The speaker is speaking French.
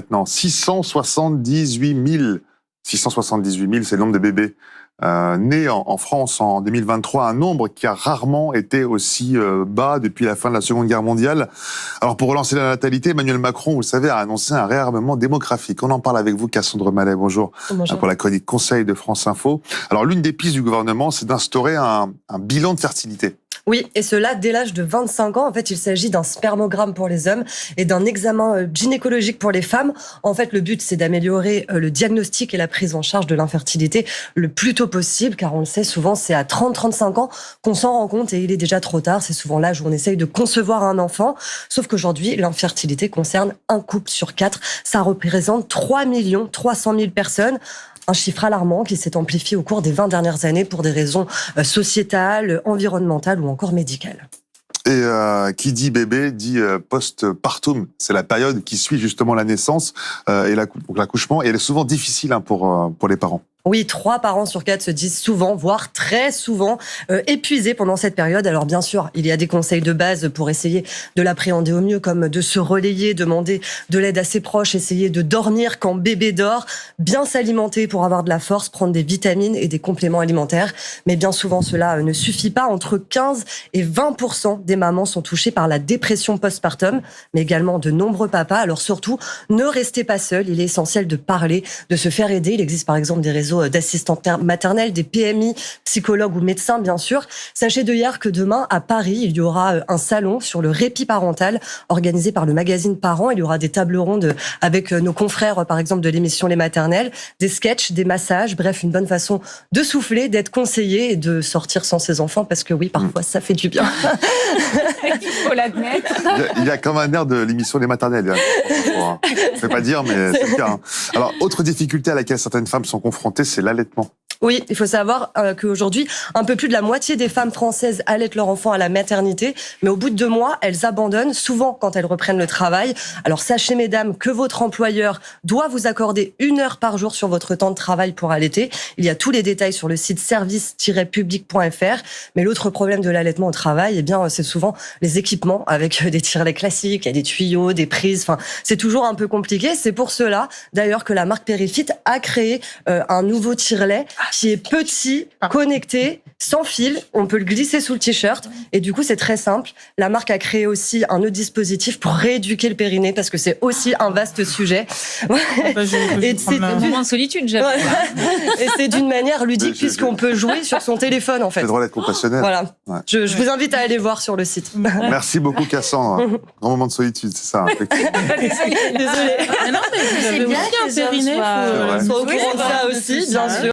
Maintenant, 678 000. 678 000, c'est le nombre de bébés nés en France en 2023, un nombre qui a rarement été aussi bas depuis la fin de la Seconde Guerre mondiale. Alors pour relancer la natalité, Emmanuel Macron, vous le savez, a annoncé un réarmement démographique. On en parle avec vous, Cassandre Mallet, bonjour. Bonjour. Pour la chronique Conseil de France Info. Alors l'une des pistes du gouvernement, c'est d'instaurer un bilan de fertilité. Oui, et cela dès l'âge de 25 ans. En fait, il s'agit d'un spermogramme pour les hommes et d'un examen gynécologique pour les femmes. En fait, le but, c'est d'améliorer le diagnostic et la prise en charge de l'infertilité le plus tôt possible, car on le sait, souvent, c'est à 30-35 ans qu'on s'en rend compte et il est déjà trop tard. C'est souvent l'âge où on essaye de concevoir un enfant. Sauf qu'aujourd'hui, l'infertilité concerne un couple sur 4. Ça représente 3 300 000 personnes. Un chiffre alarmant qui s'est amplifié au cours des 20 dernières années pour des raisons sociétales, environnementales ou encore médicales. Et qui dit bébé dit post-partum. C'est la période qui suit justement la naissance et l'accouchement. Et elle est souvent difficile pour les parents. Oui, 3 parents sur 4 se disent souvent, voire très souvent, épuisés pendant cette période. Alors bien sûr, il y a des conseils de base pour essayer de l'appréhender au mieux, comme de se relayer, demander de l'aide à ses proches, essayer de dormir quand bébé dort, bien s'alimenter pour avoir de la force, prendre des vitamines et des compléments alimentaires. Mais bien souvent, cela ne suffit pas. Entre 15 et 20% des mamans sont touchées par la dépression postpartum, mais également de nombreux papas. Alors surtout, ne restez pas seuls. Il est essentiel de parler, de se faire aider. Il existe par exemple des réseaux d'assistantes maternelles, des PMI, psychologues ou médecins, bien sûr. Sachez d'ailleurs que demain, à Paris, il y aura un salon sur le répit parental organisé par le magazine Parents. Il y aura des tables rondes avec nos confrères, par exemple, de l'émission Les Maternelles, des sketchs, des massages, bref, une bonne façon de souffler, d'être conseillé et de sortir sans ses enfants, parce que oui, parfois, ça fait du bien. Il faut l'admettre. Il y a comme un air de l'émission Les Maternelles. Je ne peux pas dire, mais c'est le cas. Alors, autre difficulté à laquelle certaines femmes sont confrontées, c'est l'allaitement. Oui, il faut savoir qu'aujourd'hui, un peu plus de la moitié des femmes françaises allaitent leur enfant à la maternité, mais au bout de 2 mois, elles abandonnent, souvent quand elles reprennent le travail. Alors sachez, mesdames, que votre employeur doit vous accorder 1 heure par jour sur votre temps de travail pour allaiter. Il y a tous les détails sur le site service-public.fr. Mais l'autre problème de l'allaitement au travail, eh bien, c'est souvent les équipements avec des tire-laits classiques, il y a des tuyaux, des prises. Enfin, c'est toujours un peu compliqué. C'est pour cela, d'ailleurs, que la marque Perifit a créé un nouveau tire-lait qui est petit, connecté, sans fil. On peut le glisser sous le t-shirt. Et du coup, c'est très simple. La marque a créé aussi un autre dispositif pour rééduquer le périnée, parce que c'est aussi un vaste sujet. Et c'est un moment de solitude, j'avoue. Et c'est d'une manière ludique, puisqu'on peut jouer sur son téléphone, en fait. C'est drôle d'être compassionnel. Voilà. Ouais. Je vous invite à aller voir sur le site. Merci beaucoup, Cassandre. Grand moment de solitude, c'est ça. Désolée. Non, mais vous avez aussi un périnée. Soit au courant de ça aussi, bien sûr.